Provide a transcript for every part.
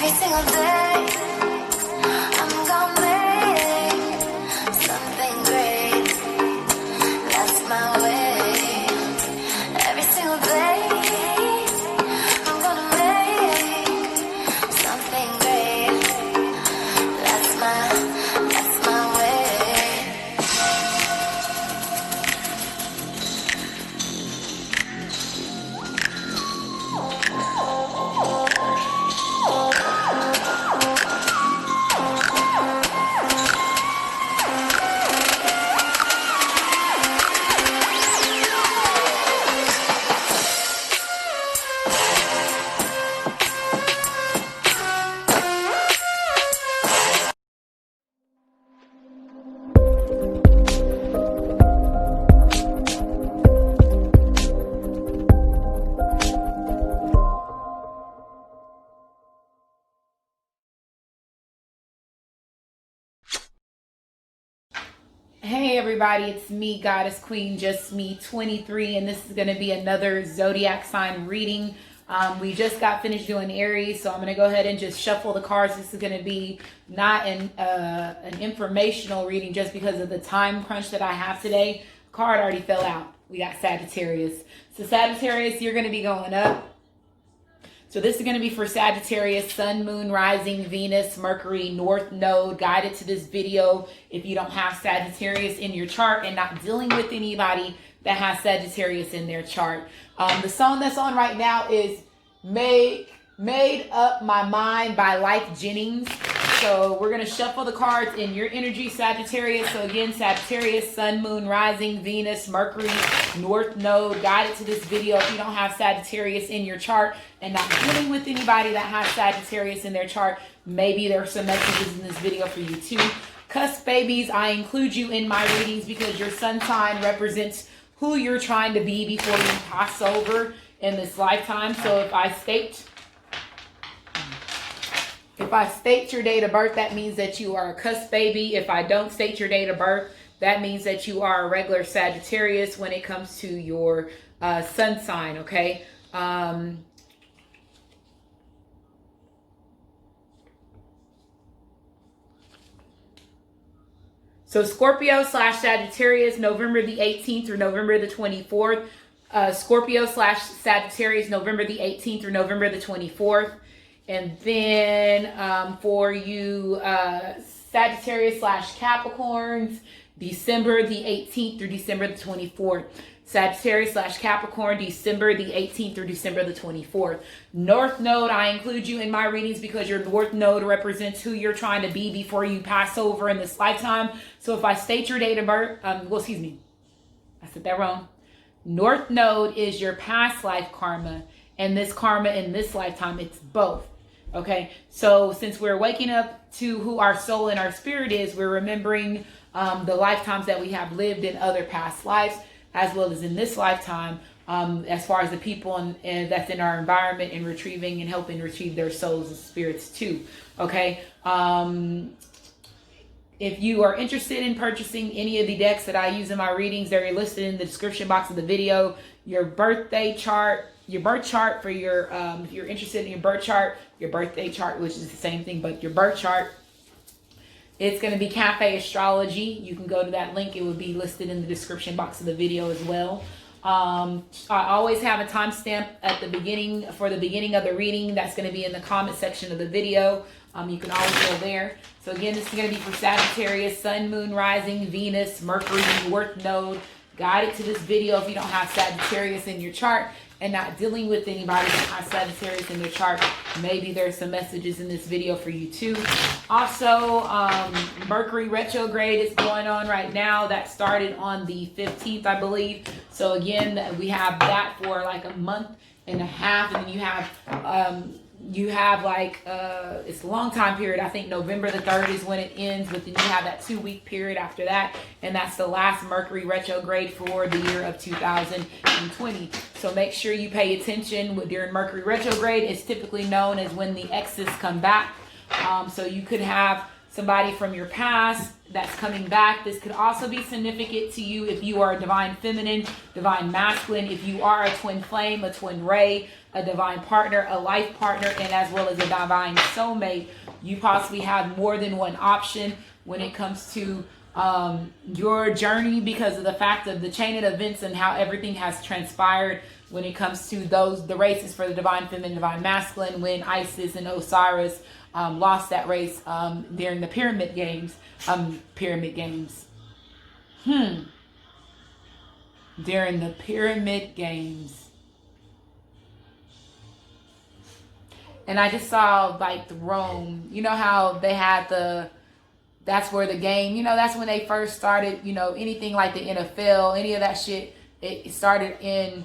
Every single day, I'm gonna make something great. That's my way. Every single day, I'm gonna make something great. That's my way. Hey everybody, it's me, Goddess Queen, just me, 23, and this is going to be another zodiac sign reading. We just got finished doing Aries, so I'm going to go ahead and just shuffle the cards. This is going to be not an informational reading just because of the time crunch that I have today. The card already fell out. We got Sagittarius. So Sagittarius, you're going to be going up. So this is going to be for Sagittarius, Sun, Moon, Rising, Venus, Mercury, North Node. Guided to this video if you don't have Sagittarius in your chart and not dealing with anybody that has Sagittarius in their chart. The song that's on right now is Made Up My Mind by Lyfe Jennings. So we're going to shuffle the cards in your energy, Sagittarius. So again, Sagittarius, Sun, Moon, Rising, Venus, Mercury, North Node. Guided to this video if you don't have Sagittarius in your chart and not dealing with anybody that has Sagittarius in their chart. Maybe there are some messages in this video for you too. Cusp babies, I include you in my readings because your sun sign represents who you're trying to be before you pass over in this lifetime. So if I state your date of birth, that means that you are a cusp baby. If I don't state your date of birth, that means that you are a regular Sagittarius when it comes to your sun sign, okay? So Scorpio / Sagittarius, November the 18th through November the 24th. Scorpio / Sagittarius, November the 18th through November the 24th. And then for you Sagittarius / Capricorns, December the 18th through December the 24th. Sagittarius / Capricorn, December the 18th through December the 24th. North Node, I include you in my readings because your North Node represents who you're trying to be before you pass over in this lifetime. So if I state your date of birth, well, excuse me, I said that wrong. North Node is your past life karma, and this karma in this lifetime, it's both. Okay, so since we're waking up to who our soul and our spirit is, we're remembering the lifetimes that we have lived in other past lives, as well as in this lifetime, as far as the people and that's in our environment and retrieving and helping retrieve their souls and spirits too. Okay. If you are interested in purchasing any of the decks that I use in my readings, they're listed in the description box of the video. Your birthday chart, your birth chart for your, if you're interested in your birth chart, your birthday chart, which is the same thing, but your birth chart, it's going to be Cafe Astrology. You can go to that link. It will be listed in the description box of the video as well. I always have a timestamp at the beginning for the beginning of the reading. That's going to be in the comment section of the video. You can always go there. So again, this is going to be for Sagittarius, Sun, Moon, Rising, Venus, Mercury, North Node. Guided to this video if you don't have Sagittarius in your chart and not dealing with anybody that has Sagittarius in their chart. Maybe there's some messages in this video for you too. Also, Mercury retrograde is going on right now. That started on the 15th, I believe. So again, we have that for like a month and a half, and then you have like it's a long time period. I think November the 3rd is when it ends, but then you have that 2-week period after that, and that's the last Mercury retrograde for the year of 2020. So make sure you pay attention during Mercury retrograde. It's typically known as when the exes come back. So you could have somebody from your past that's coming back. This could also be significant to you if you are a divine feminine, divine masculine, if you are a twin flame, a twin ray, a divine partner, a life partner, and as well as a divine soulmate. You possibly have more than one option when it comes to your journey, because of the fact of the chain of events and how everything has transpired when it comes to the races for the divine feminine, divine masculine, when Isis and Osiris lost that race during the pyramid games. During the pyramid games. And I just saw like the Rome, you know how they had that's where the game, that's when they first started, anything like the NFL, any of that shit, it started in,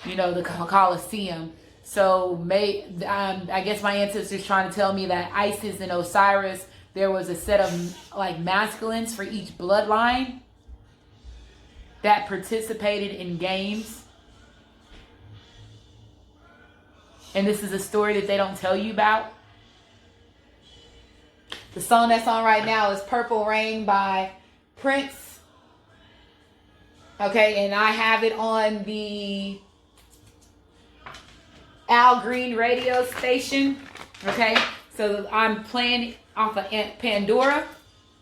the Colosseum. So I guess my ancestors trying to tell me that Isis and Osiris, there was a set of like masculines for each bloodline that participated in games. And this is a story that they don't tell you about. The song that's on right now is Purple Rain by Prince. Okay, and I have it on the Al Green radio station. Okay, so I'm playing off of Pandora.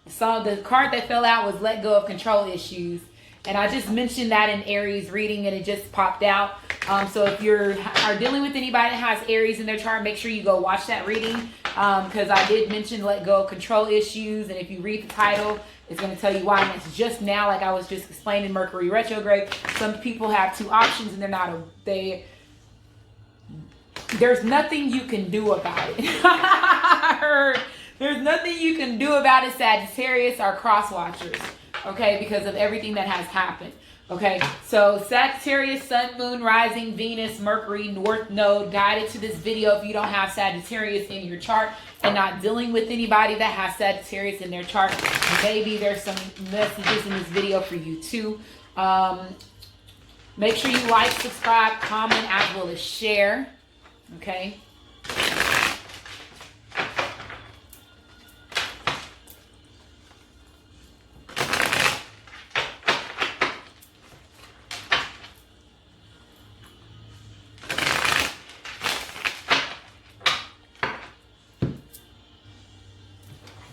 The card that fell out was Let Go of Control Issues. And I just mentioned that in Aries reading and it just popped out. So if you are dealing with anybody that has Aries in their chart, make sure you go watch that reading. Because I did mention Let Go of Control Issues. And if you read the title, it's going to tell you why. And it's just now, like I was just explaining, Mercury retrograde. Some people have two options and there's nothing you can do about it. I heard there's nothing you can do about it, Sagittarius or cross watchers. Okay, because of everything that has happened. Okay, so Sagittarius, Sun, Moon, Rising, Venus, Mercury, North Node, guided to this video if you don't have Sagittarius in your chart and not dealing with anybody that has Sagittarius in their chart. Maybe there's some messages in this video for you too. Make sure you like, subscribe, comment, as well as share. Okay.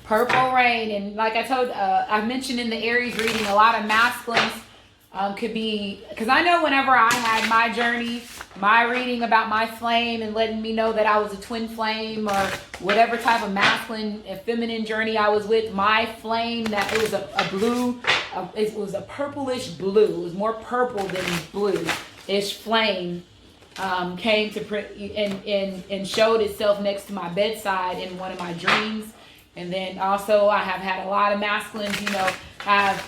Purple Rain, and like I mentioned in the Aries reading, a lot of masculines could be, because I know whenever I had my journey, my reading about my flame and letting me know that I was a twin flame or whatever type of masculine and feminine journey I was with, my flame, that it was a blue, it was a purplish blue, it was more purple than blue-ish flame, came to and showed itself next to my bedside in one of my dreams. And then also I have had a lot of masculines, have,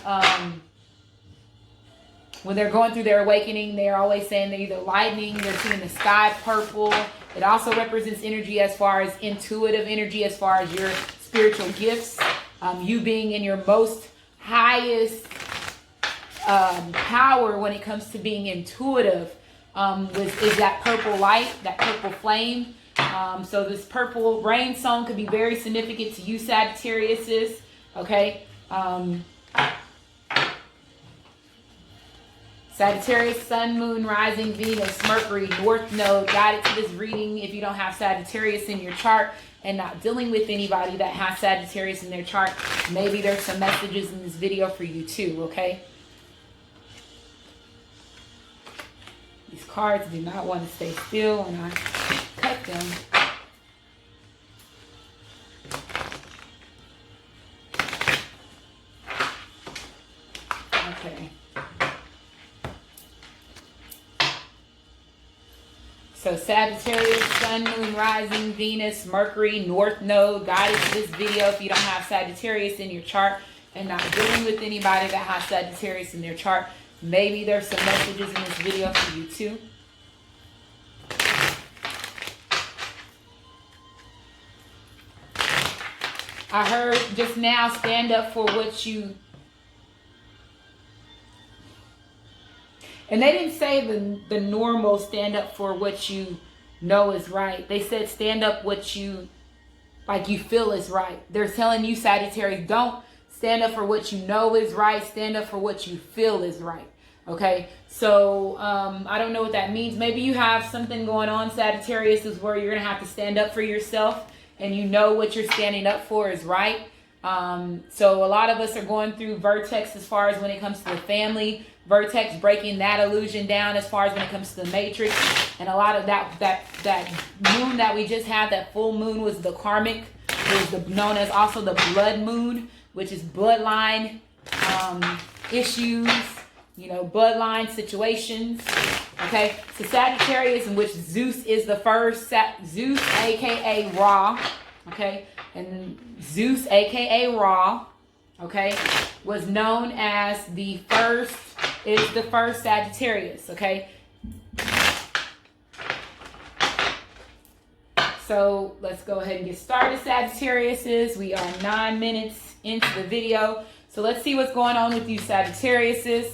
when they're going through their awakening, they're always saying they're either lightning, they're seeing the sky purple. It also represents energy as far as intuitive energy, as far as your spiritual gifts. You being in your most highest power when it comes to being intuitive is that purple light, that purple flame. So this Purple Rain song could be very significant to you, Sagittariuses. Okay. Sagittarius, Sun, Moon, Rising, Venus, Mercury, North Node, guided to this reading if you don't have Sagittarius in your chart and not dealing with anybody that has Sagittarius in their chart. Maybe there's some messages in this video for you too, okay? These cards do not want to stay still when I cut them. Okay. So Sagittarius, Sun, Moon, Rising, Venus, Mercury, North Node, guided to this video if you don't have Sagittarius in your chart and not dealing with anybody that has Sagittarius in their chart. Maybe there's some messages in this video for you too. I heard just now, stand up for what you... And they didn't say the normal stand up for what you know is right. They said stand up what you feel is right. They're telling you, Sagittarius, don't stand up for what you know is right. Stand up for what you feel is right. Okay, so I don't know what that means. Maybe you have something going on, Sagittarius, is where you're going to have to stand up for yourself and you know what you're standing up for is right. So a lot of us are going through vertex as far as when it comes to the family. Vertex breaking that illusion down as far as when it comes to the matrix. And a lot of that moon that we just had, that full moon, was the karmic. It was known as also the blood moon, which is bloodline issues, you know, bloodline situations. Okay, so Sagittarius, in which Zeus is the first, Zeus aka Ra, okay, and Zeus aka Ra, okay, was known as the first, is the first Sagittarius, okay. So let's go ahead and get started, Sagittariuses. We are 9 minutes into the video. So let's see what's going on with you, Sagittariuses.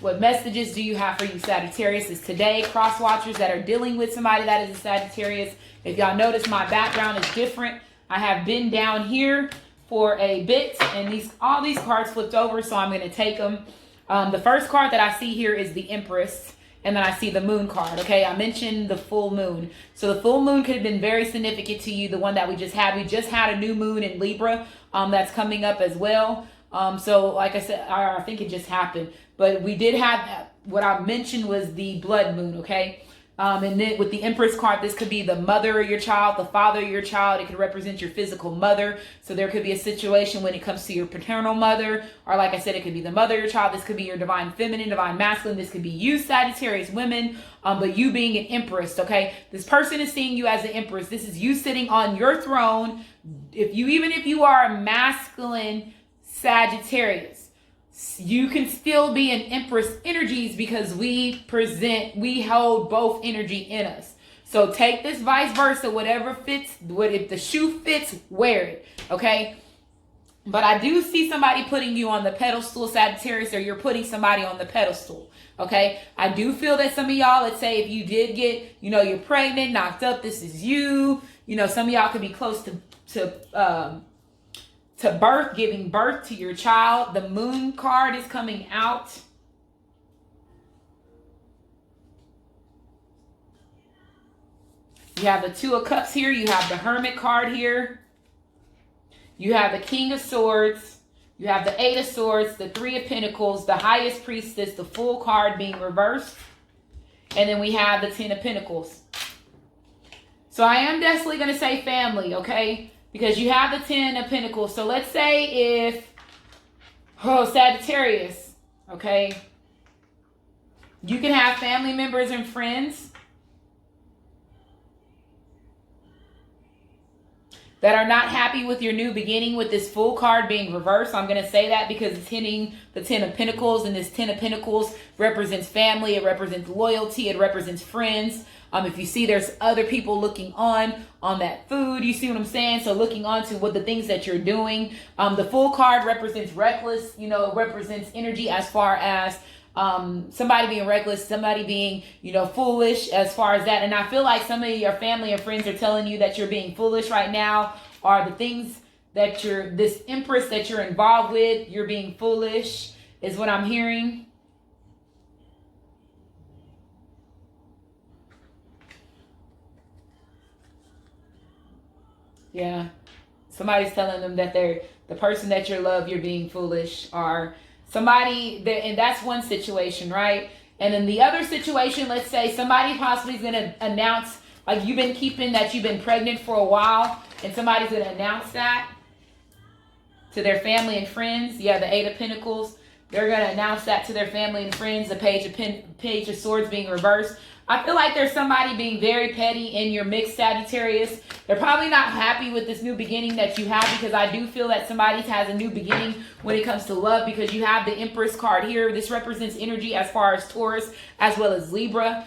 What messages do you have for you, Sagittariuses, today? Cross watchers that are dealing with somebody that is a Sagittarius. If y'all notice, my background is different. I have been down here for a bit, and all these cards flipped over, so I'm going to take them. The first card that I see here is the Empress. And then I see the moon card. Okay, I mentioned the full moon. So the full moon could have been very significant to you, the one that we just had. We just had a new moon in Libra that's coming up as well. So like I said, I think it just happened. But we did have, what I mentioned was the blood moon, okay? And then with the Empress card, this could be the mother of your child, the father of your child. It could represent your physical mother. So there could be a situation when it comes to your paternal mother, or like I said, it could be the mother of your child. This could be your divine feminine, divine masculine. This could be you, Sagittarius women, but you being an Empress, okay? This person is seeing you as an Empress. This is you sitting on your throne. Even if you are a masculine Sagittarius, you can still be an Empress energies, because we hold both energy in us. So take this vice versa, whatever fits, if the shoe fits, wear it, okay? But I do see somebody putting you on the pedestal, Sagittarius, or you're putting somebody on the pedestal, okay? I do feel that some of y'all, let's say if you did get, you know, you're pregnant, knocked up, this is you. You know, some of y'all could be close to birth, giving birth to your child. The moon card is coming out. You have the Two of Cups here. You have the Hermit card here. You have the King of Swords. You have the Eight of Swords, the Three of Pentacles, the Highest Priestess, the Full card being reversed. And then we have the Ten of Pentacles. So I am definitely going to say family, okay? Because you have the Ten of Pentacles. So let's say if, Sagittarius, okay, you can have family members and friends that are not happy with your new beginning with this Full card being reversed. I'm going to say that because it's hitting the Ten of Pentacles, and this Ten of Pentacles represents family. It represents loyalty. It represents friends. If you see there's other people looking on that food, you see what I'm saying? So looking on to what the things that you're doing. The Full card represents reckless, you know, it represents energy as far as somebody being reckless, somebody being, you know, foolish as far as that. And I feel like some of your family and friends are telling you that you're being foolish right now, or the things that this Empress that you're involved with, you're being foolish, is what I'm hearing. Yeah. Somebody's telling them that they're the person that you love, you're being foolish, or somebody that, and that's one situation, right? And then the other situation, let's say somebody possibly is going to announce, like you've been pregnant for a while, and somebody's going to announce that to their family and friends. Yeah, the Eight of Pentacles. They're going to announce that to their family and friends. The Page of Swords being reversed. I feel like there's somebody being very petty in your mixed Sagittarius. They're probably not happy with this new beginning that you have, because I do feel that somebody has a new beginning when it comes to love, because you have the Empress card here. This represents energy as far as Taurus as well as Libra.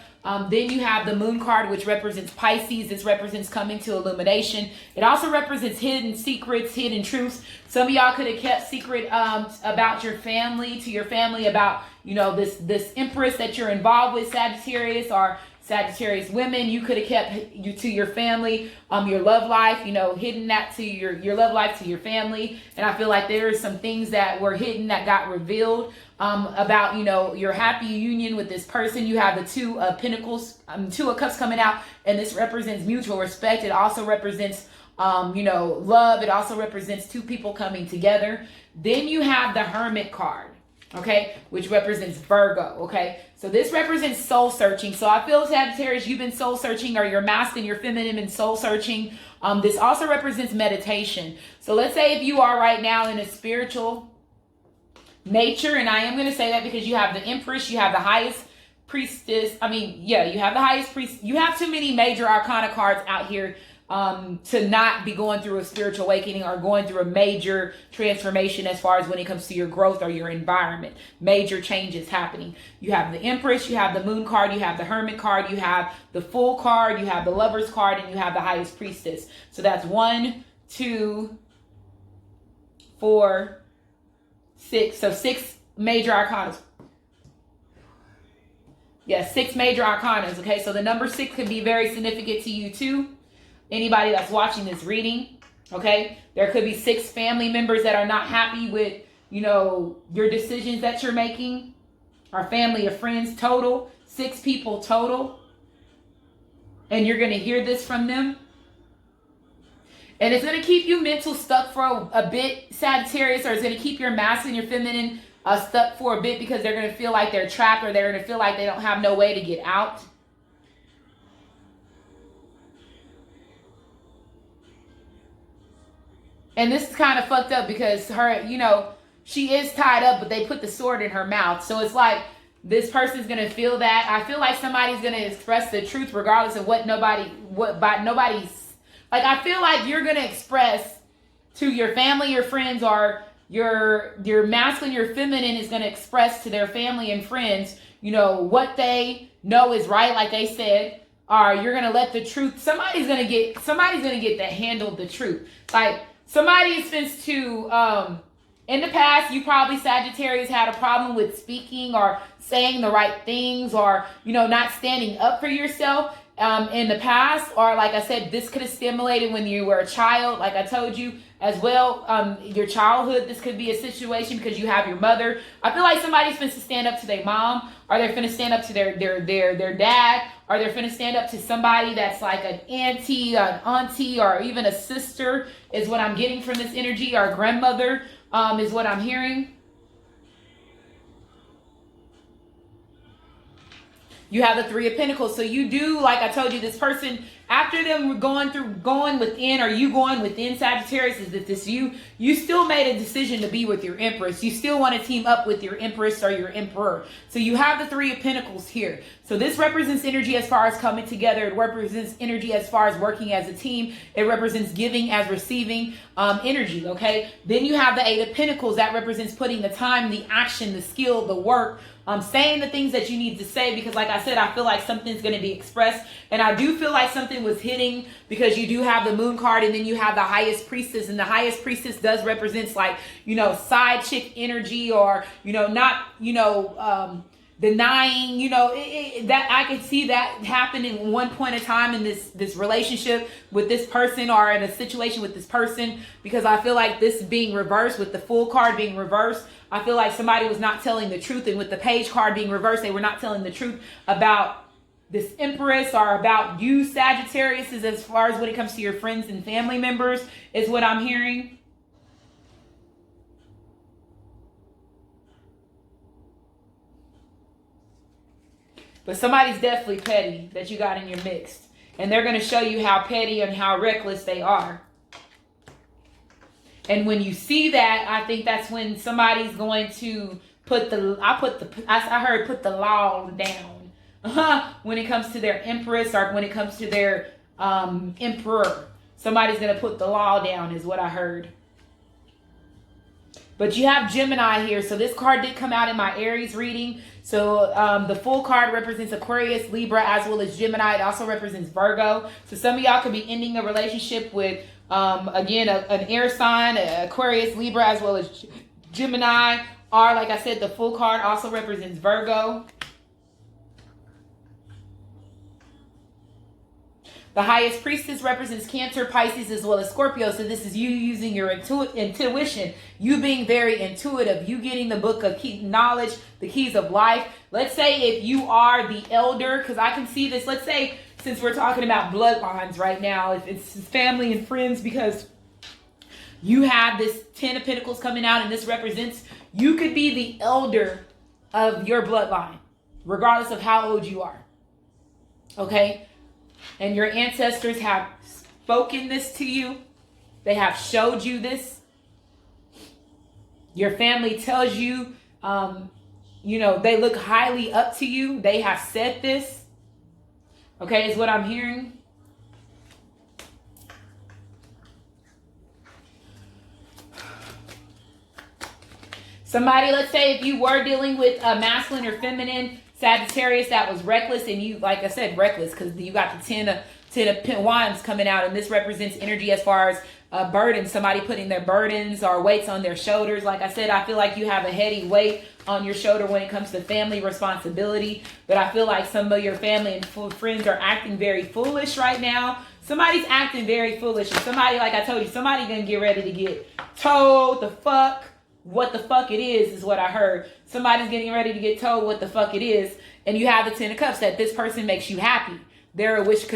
Then you have the Moon card, which represents Pisces. This represents coming to illumination. It also represents hidden secrets, hidden truths. Some of y'all could have kept secret about your family, to your family, about, you know, this Empress that you're involved with, Sagittarius, or Sagittarius women, you could have kept you to your family, your love life, you know, hidden that to your love life to your family. And I feel like there are some things that were hidden that got revealed about, you know, your happy union with this person. You have the Two of Pentacles, Two of Cups coming out, and this represents mutual respect. It also represents, you know, love. It also represents two people coming together. Then you have the Hermit card, okay, which represents Virgo, okay? So this represents soul searching. So I feel, Sagittarius, you've been soul searching, or your masculine, your feminine, and soul searching. This also represents meditation. So let's say if you are right now in a spiritual nature, and I am going to say that because you have the Empress, you have the highest priestess. I mean, yeah, you have the highest priest. You have too many major arcana cards out here to not be going through a spiritual awakening or going through a major transformation as far as when it comes to your growth or your environment. Major changes happening. You have the Empress, you have the Moon card, you have the Hermit card, you have the Fool card, you have the Lovers card, and you have the Highest Priestess. So that's 1, 2, 4, 6. So 6 major arcanas. Yes, 6 major arcanas. Okay, so the number 6 could be very significant to you too. Anybody that's watching this reading, okay? There could be 6 family members that are not happy with, you know, your decisions that you're making. Or family or friends total. 6 people total. And you're going to hear this from them. And it's going to keep you mental stuck for a bit, Sagittarius, or it's going to keep your masculine, your feminine stuck for a bit because they're going to feel like they're trapped, or they're going to feel like they don't have no way to get out. And this is kind of fucked up because her, you know, she is tied up, but they put the sword in her mouth. So it's like this person's going to feel that. I feel like somebody's going to express the truth regardless of what nobody's, like, I feel like you're going to express to your family, your friends, or your masculine, your feminine is going to express to their family and friends, you know, what they know is right, like they said, or you're going to let the truth, somebody's going to get that handled the truth. Like, somebody is supposed to, in the past, you probably, Sagittarius, had a problem with speaking or saying the right things, or, you know, not standing up for yourself in the past. Or, like I said, this could have stimulated when you were a child, like I told you as well. Your childhood, this could be a situation because you have your mother. I feel like somebody's supposed to stand up to their mom, or they're finna stand up to their dad, or they're finna stand up to somebody that's like an auntie, or even a sister, is what I'm getting from this energy, or grandmother, is what I'm hearing. You have the Three of Pentacles. So you do, like I told you, this person, after them going within, or you going within, Sagittarius, is that this you still made a decision to be with your Empress. You still want to team up with your Empress or your Emperor. So you have the Three of Pentacles here. So this represents energy as far as coming together. It represents energy as far as working as a team. It represents giving as receiving energy, okay? Then you have the Eight of Pentacles. That represents putting the time, the action, the skill, the work, saying the things that you need to say, because like I said, I feel like something's going to be expressed, and I do feel like something was hitting, because you do have the Moon card, and then you have the Highest Priestess, and the Highest Priestess does represents, like, you know, side chick energy, or, you know, not, you know, denying, you know, that I could see that happen in one point of time in this relationship with this person, or in a situation with this person, because I feel like this being reversed, with the Fool card being reversed, I feel like somebody was not telling the truth, and with the Page card being reversed, they were not telling the truth about this Empress, or about you, Sagittarius, as far as when it comes to your friends and family members, is what I'm hearing. But somebody's definitely petty that you got in your mix. And they're going to show you how petty and how reckless they are. And when you see that, I think that's when somebody's going to put the, I heard put the law down. When it comes to their Empress, or when it comes to their Emperor. Somebody's going to put the law down, is what I heard. But you have Gemini here. So this card did come out in my Aries reading. So the Fool card represents Aquarius, Libra, as well as Gemini. It also represents Virgo. So some of y'all could be ending a relationship with, again, an air sign, Aquarius, Libra, as well as Gemini. Or, like I said, the Fool card also represents Virgo. The highest priestess represents Cancer, Pisces, as well as Scorpio. So this is you using your intuition, you being very intuitive, you getting the book of knowledge, the keys of life. Let's say if you are the elder, because I can see this. Let's say, since we're talking about bloodlines right now, if it's family and friends, because you have this 10 of Pentacles coming out, and this represents you could be the elder of your bloodline, regardless of how old you are. Okay? And your ancestors have spoken this to you. They have showed you this. Your family tells you, they look highly up to you. They have said this. Okay, is what I'm hearing. Somebody, let's say if you were dealing with a masculine or feminine Sagittarius that was reckless, and you, like I said, reckless, because you got the 10 of Wands coming out, and this represents energy as far as burdens, somebody putting their burdens or weights on their shoulders. Like I said, I feel like you have a heavy weight on your shoulder when it comes to family responsibility, but I feel like some of your family and friends are acting very foolish right now. Somebody's acting very foolish, and somebody, like I told you, somebody gonna get ready to get told the fuck what the fuck it is what I heard. Somebody's getting ready to get told what the fuck it is, and you have the 10 of Cups, that this person makes you happy. They're a wish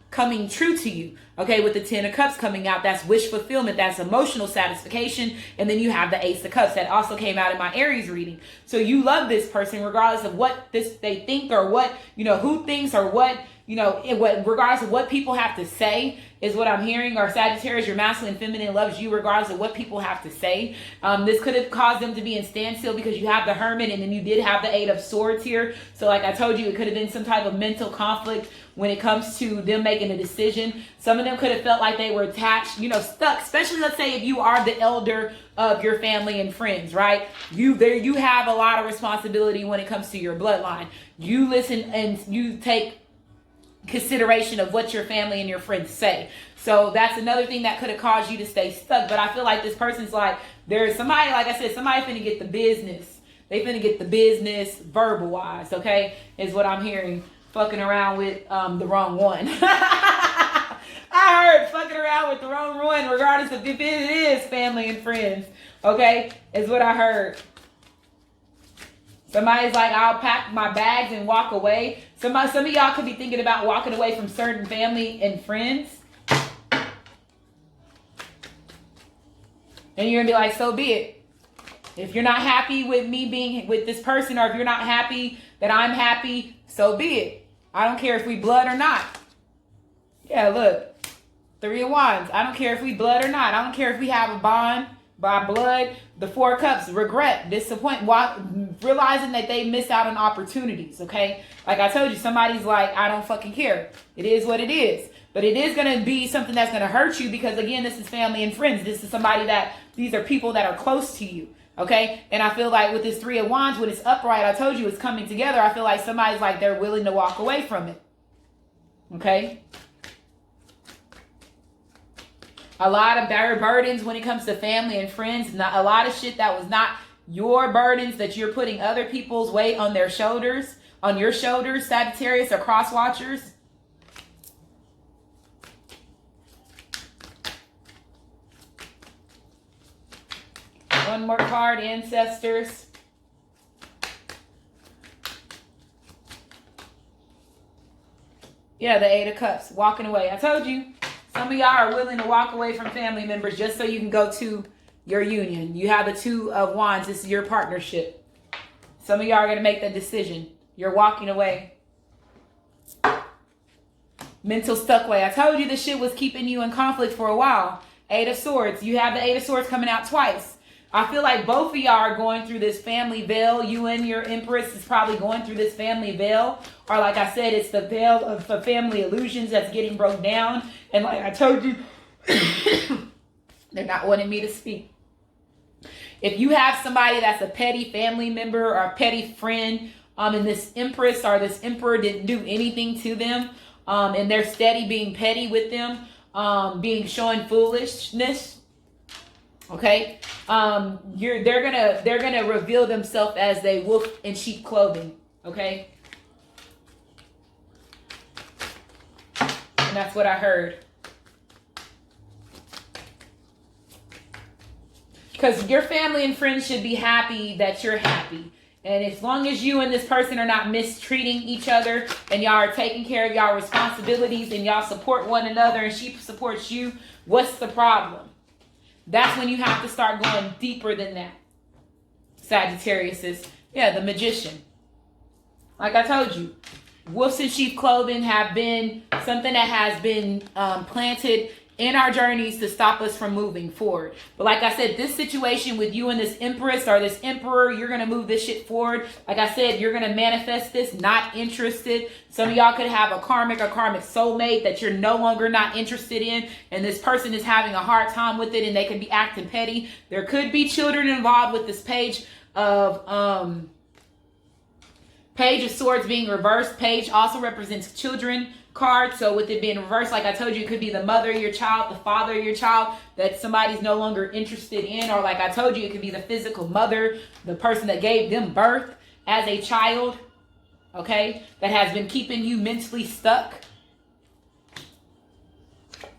coming true to you. Okay, with the 10 of Cups coming out, that's wish fulfillment, that's emotional satisfaction. And then you have the Ace of Cups that also came out in my Aries reading. So you love this person regardless of what they think, or what, who thinks, or what, regardless of what people have to say, is what I'm hearing. Or Sagittarius, your masculine and feminine loves you regardless of what people have to say. This could have caused them to be in standstill because you have the Hermit, and then you did have the 8 of Swords here. So like I told you, it could have been some type of mental conflict when it comes to them making a decision. Some of them could have felt like they were attached, stuck, especially let's say if you are the elder of your family and friends, right? You have a lot of responsibility when it comes to your bloodline. You listen and you take consideration of what your family and your friends say. So that's another thing that could have caused you to stay stuck. But I feel like this person's like, there's somebody, like I said, somebody finna get the business. They finna get the business verbal wise, okay? Is what I'm hearing. Fucking around with the wrong one. I heard fucking around with the wrong one, regardless of if it is family and friends, okay? Is what I heard. Somebody's like, I'll pack my bags and walk away. Some of y'all could be thinking about walking away from certain family and friends. And you're going to be like, so be it. If you're not happy with me being with this person, or if you're not happy that I'm happy, so be it. I don't care if we blood or not. Yeah, look. 3 of Wands. I don't care if we blood or not. I don't care if we have a bond by blood. The 4 of Cups. Regret. Disappointment. Realizing that they missed out on opportunities. Okay? Like I told you, somebody's like, I don't fucking care. It is what it is. But it is going to be something that's going to hurt you, because again, this is family and friends. This is somebody these are people that are close to you. Okay? And I feel like with this 3 of Wands, when it's upright, I told you it's coming together. I feel like somebody's like, they're willing to walk away from it. Okay? A lot of burdens when it comes to family and friends. A lot of shit that was not your burdens, that you're putting other people's weight on their shoulders, on your shoulders, Sagittarius or cross watchers. One more card, ancestors. Yeah, the 8 of Cups, walking away. I told you, some of y'all are willing to walk away from family members just so you can go to your union. You have the 2 of Wands. This is your partnership. Some of y'all are going to make that decision. You're walking away. Mental stuck way. I told you this shit was keeping you in conflict for a while. 8 of Swords. You have the 8 of Swords coming out twice. I feel like both of y'all are going through this family veil. You and your Empress is probably going through this family veil. Or like I said, it's the veil of family illusions that's getting broke down. And like I told you, they're not wanting me to speak. If you have somebody that's a petty family member or a petty friend, and this Empress or this Emperor didn't do anything to them, and they're steady being petty with them, showing foolishness, okay, they're gonna reveal themselves as a wolf in sheep clothing, okay. That's what I heard. Because your family and friends should be happy that you're happy. And as long as you and this person are not mistreating each other and y'all are taking care of y'all responsibilities and y'all support one another and she supports you, what's the problem? That's when you have to start going deeper than that. Sagittarius is, yeah, the magician. Like I told you, wolves in sheep clothing have been something that has been planted in our journeys to stop us from moving forward. But like I said, this situation with you and this empress or this emperor, you're going to move this shit forward. Like I said, you're going to manifest this, not interested. Some of y'all could have a karmic or karmic soulmate that you're no longer not interested in. And this person is having a hard time with it and they could be acting petty. There could be children involved with this page of Page of Swords being reversed. Page also represents children card. So with it being reversed, like I told you, it could be the mother of your child, the father of your child that somebody's no longer interested in. Or like I told you, it could be the physical mother, the person that gave them birth as a child, okay, that has been keeping you mentally stuck.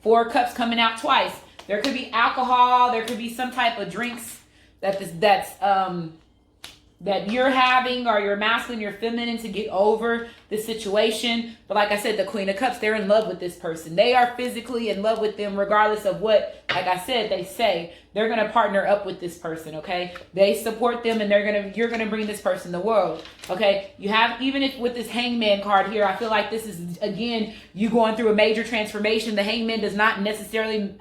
4 cups coming out twice. There could be alcohol. There could be some type of drinks that you're having, or you're masculine, you're feminine, to get over the situation. But like I said, the Queen of Cups, they're in love with this person. They are physically in love with them, regardless of what, like I said, they say. They're going to partner up with this person, okay? They support them, and you're going to bring this person the world, okay? You have, even if with this Hangman card here, I feel like this is, again, you going through a major transformation. The Hangman does not necessarily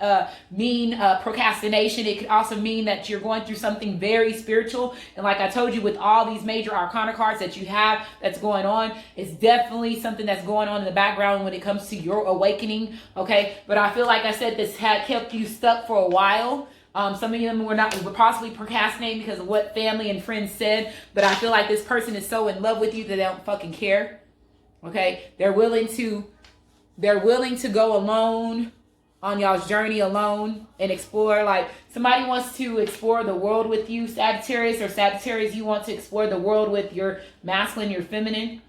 mean procrastination. It could also mean that you're going through something very spiritual. And like I told you, with all these major arcana cards that you have that's going on, it's definitely something that's going on in the background when it comes to your awakening, okay? But I feel like I said, this had kept you stuck for a while. Some of them were possibly procrastinating because of what family and friends said. But I feel like this person is so in love with you that they don't fucking care. Okay? They're willing to go alone on y'all's journey alone and explore. Like, somebody wants to explore the world with you, Sagittarius, or Sagittarius, you want to explore the world with your masculine, your feminine.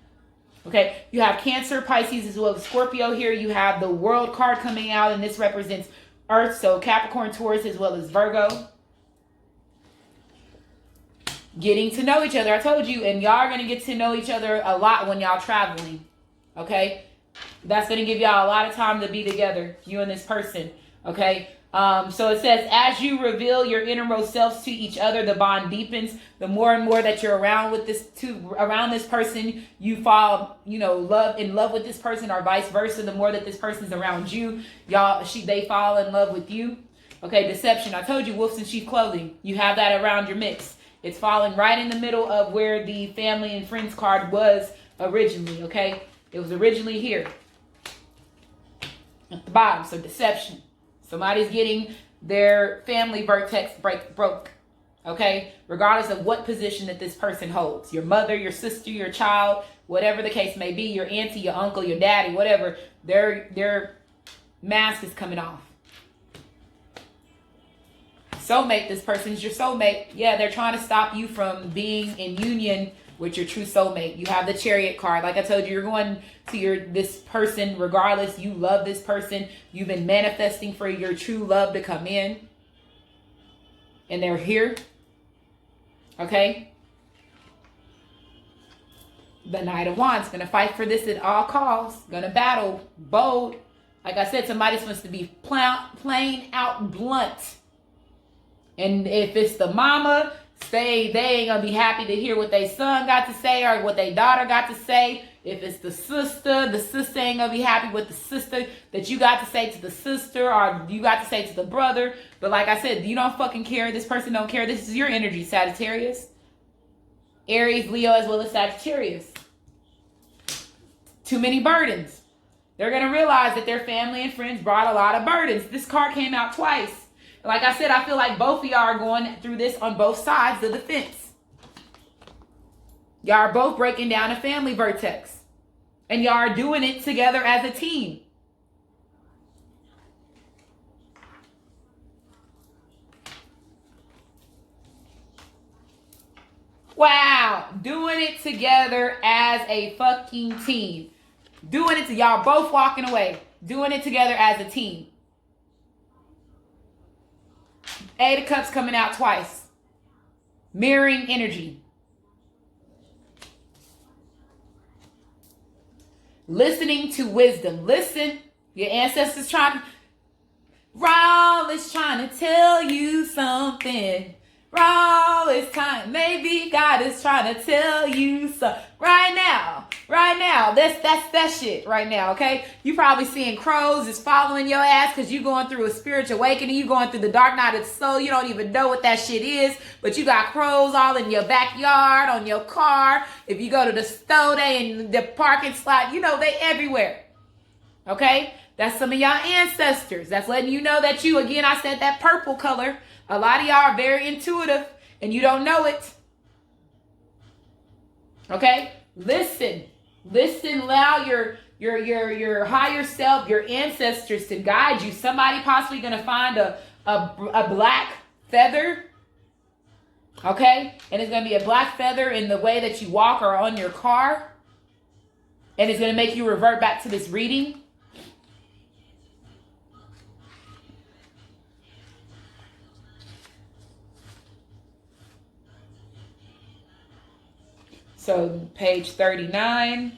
Okay? You have Cancer, Pisces, as well as Scorpio here. You have the World card coming out, and this represents Earth, so Capricorn, Taurus, as well as Virgo. Getting to know each other, I told you, and y'all are going to get to know each other a lot when y'all traveling, okay? That's going to give y'all a lot of time to be together, you and this person, okay? So it says, as you reveal your innermost selves to each other, the bond deepens. The more and more that you're around this person, you fall, in love with this person, or vice versa. The more that this person's around you, they fall in love with you. Okay, deception. I told you, wolves in sheep clothing. You have that around your mix. It's falling right in the middle of where the family and friends card was originally, okay? It was originally here at the bottom, so deception. Somebody's getting their family vertex broke, okay? Regardless of what position that this person holds. Your mother, your sister, your child, whatever the case may be, your auntie, your uncle, your daddy, whatever, their mask is coming off. Soulmate, this person is your soulmate. Yeah, they're trying to stop you from being in union with your true soulmate. You have the Chariot card. Like I told you, you're going to this person regardless. You love this person. You've been manifesting for your true love to come in. And they're here. Okay? The Knight of Wands. Going to fight for this at all costs. Going to battle. Bold. Like I said, somebody's supposed to be plain out blunt. And if it's the mama, they ain't gonna be happy to hear what their son got to say or what their daughter got to say. If it's the sister ain't gonna be happy with the sister that you got to say to the sister, or you got to say to the brother. But like I said, you don't fucking care. This person don't care. This is your energy, Sagittarius. Aries, Leo, as well as Sagittarius. Too many burdens. They're gonna realize that their family and friends brought a lot of burdens. This card came out twice. Like I said, I feel like both of y'all are going through this on both sides of the fence. Y'all are both breaking down a family vertex. And y'all are doing it together as a team. Wow. Doing it together as a fucking team. Doing it to y'all both walking away. Doing it together as a team. Eight of Cups coming out twice. Mirroring energy. Listening to wisdom. Listen. Your ancestors Raul is trying to tell you something. Raul is trying. Maybe God is trying to tell you something. Right now. That's that shit right now, okay? You probably seeing crows just following your ass because you going through a spiritual awakening. You going through the dark night of the soul. You don't even know what that shit is, but you got crows all in your backyard, on your car. If you go to the store, they in the parking slot. You know, they everywhere, okay? That's some of y'all ancestors. That's letting you know that you, again, I said that purple color. A lot of y'all are very intuitive and you don't know it. Okay? Listen, allow your higher self, your ancestors to guide you. Somebody possibly going to find a black feather. Okay? And it's going to be a black feather in the way that you walk or on your car. And it's going to make you revert back to this reading. So page 39.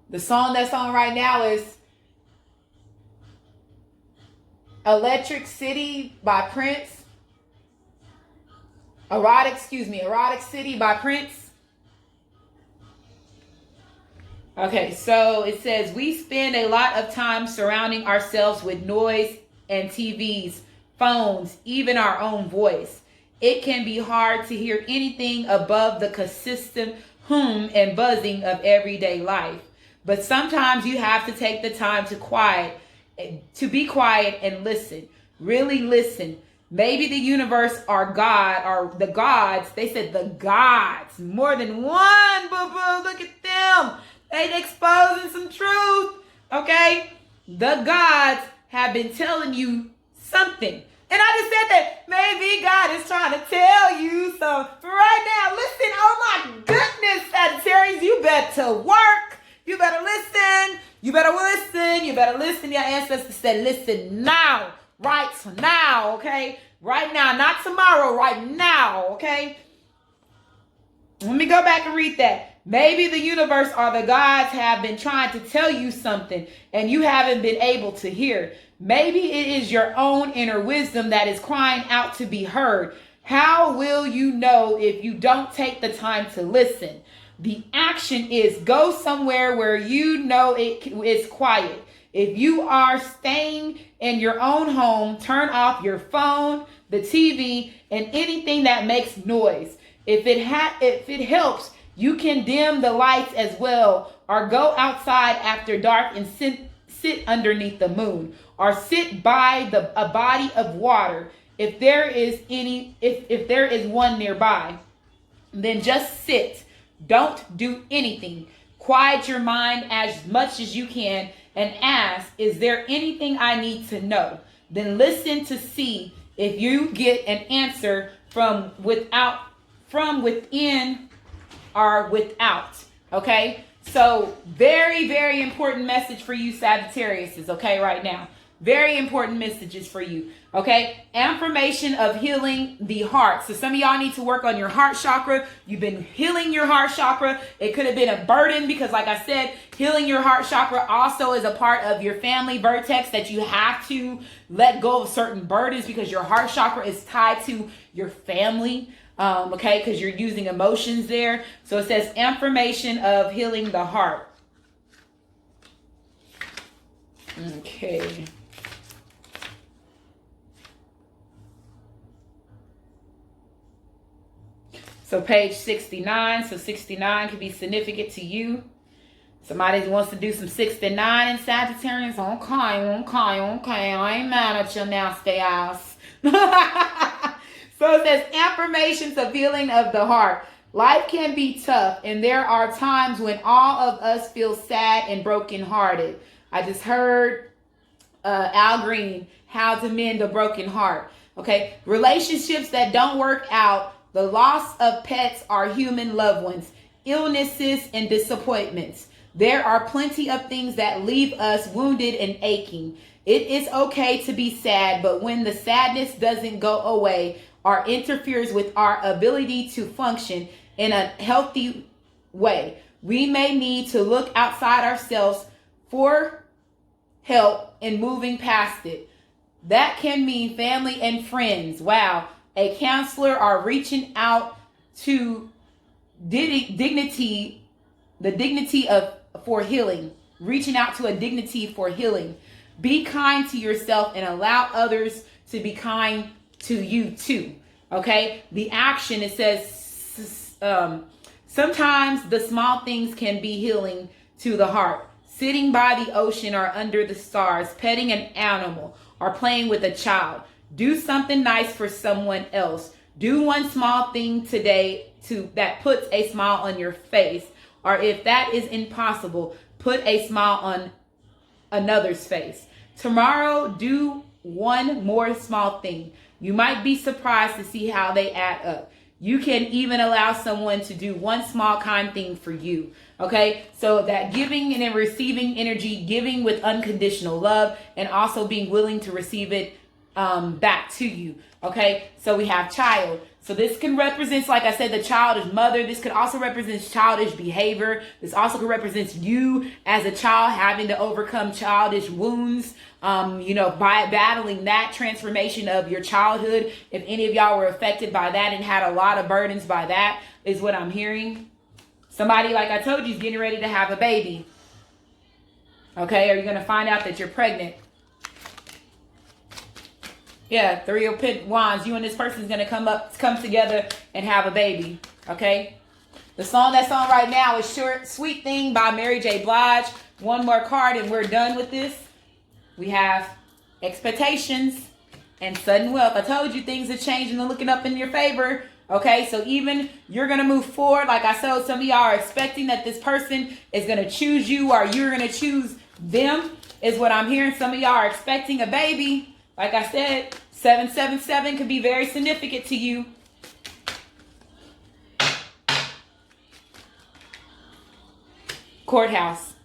The song that's on right now is Electric City by Prince. Erotic City by Prince. Okay, so it says, we spend a lot of time surrounding ourselves with noise and TVs, phones, even our own voice. It can be hard to hear anything above the consistent hum and buzzing of everyday life. But sometimes you have to take the time to be quiet and listen. Really listen. Maybe the universe or God or the gods, they said the gods, more than one, boo-boo, look at them. They exposing some truth, okay? The gods have been telling you something. And I just said that maybe God is trying to tell you something right now. Listen, oh my goodness, Sagittarius, you better work. You better listen. You better listen. You better listen. Your ancestors said, listen now, right now, okay? Right now, not tomorrow, right now, okay? Let me go back and read that. Maybe the universe or the gods have been trying to tell you something and you haven't been able to hear. Maybe it is your own inner wisdom that is crying out to be heard. How will you know if you don't take the time to listen? The action is go somewhere where you know it is quiet. If you are staying in your own home, turn off your phone, the TV, and anything that makes noise. If it helps, you can dim the lights as well, or go outside after dark and sit underneath the moon, or sit by a body of water. If there is if there is one nearby, then just sit. Don't do anything. Quiet your mind as much as you can and ask, is there anything I need to know? Then listen to see if you get an answer from within or without. Okay? So very, very important message for you Sagittarius is okay right now. Very important messages for you. Okay? Affirmation of healing the heart. So some of y'all need to work on your heart chakra. You've been healing your heart chakra. It could have been a burden because like I said, healing your heart chakra also is a part of your family vertex that you have to let go of certain burdens because your heart chakra is tied to your family. Okay, because you're using emotions there. So it says affirmation of healing the heart. Okay. So page 69. So 69 could be significant to you. Somebody wants to do some 69 in Sagittarius. Okay. I ain't mad at your nasty ass. So it says affirmations of healing of the heart. Life can be tough, and there are times when all of us feel sad and brokenhearted. I just heard Al Green, How to Mend a Broken Heart. Okay, relationships that don't work out, the loss of pets or human loved ones, illnesses and disappointments. There are plenty of things that leave us wounded and aching. It is okay to be sad, but when the sadness doesn't go away or interferes with our ability to function in a healthy way, we may need to look outside ourselves for help in moving past it. That can mean family and friends. Wow. A counselor or reaching out to dignity, the dignity of for healing. Reaching out to a dignity for healing. Be kind to yourself and allow others to be kind to you too. Okay? The action, it says, sometimes the small things can be healing to the heart. Sitting by the ocean or under the stars, petting an animal, or playing with a child. Do something nice for someone else. Do one small thing today that puts a smile on your face. Or if that is impossible, put a smile on another's face. Tomorrow, do one more small thing. You might be surprised to see how they add up. You can even allow someone to do one small kind thing for you. Okay, so that giving and then receiving energy, giving with unconditional love, and also being willing to receive it back to you. Okay, so we have child. So this can represent, like I said, the childish mother. This could also represent childish behavior. This also could represent you as a child having to overcome childish wounds, by battling that transformation of your childhood. If any of y'all were affected by that and had a lot of burdens by that, is what I'm hearing. Somebody, like I told you, is getting ready to have a baby. Okay, are you going to find out that you're pregnant? Yeah, 3 of Wands. You and this person is going to come together and have a baby. Okay? The song that's on right now is Short Sweet Thing by Mary J. Blige. One more card and we're done with this. We have expectations and sudden wealth. I told you things are changing and looking up in your favor. Okay, so even you're going to move forward. Like I said, some of y'all are expecting that this person is going to choose you or you're going to choose them is what I'm hearing. Some of y'all are expecting a baby. Like I said, 777 could be very significant to you. Courthouse.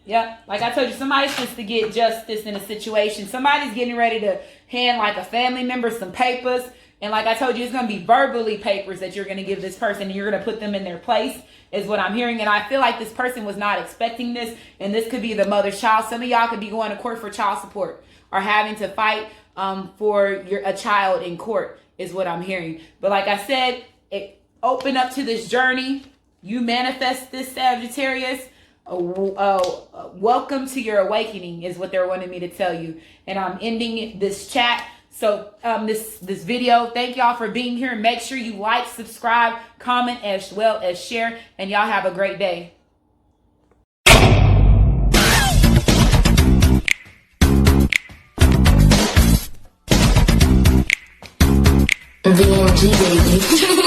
Yep, like I told you, somebody's just to get justice in a situation. Somebody's getting ready to hand like a family member some papers. And like I told you, it's going to be verbally papers that you're going to give this person. And you're going to put them in their place is what I'm hearing. And I feel like this person was not expecting this. And this could be the mother's child. Some of y'all could be going to court for child support or having to fight for a child in court is what I'm hearing. But like I said, open up to this journey. You manifest this, Sagittarius. Welcome to your awakening is what they're wanting me to tell you. And I'm ending this chat. So this video, thank y'all for being here. Make sure you like, subscribe, comment, as well as share. And y'all have a great day. VNG baby.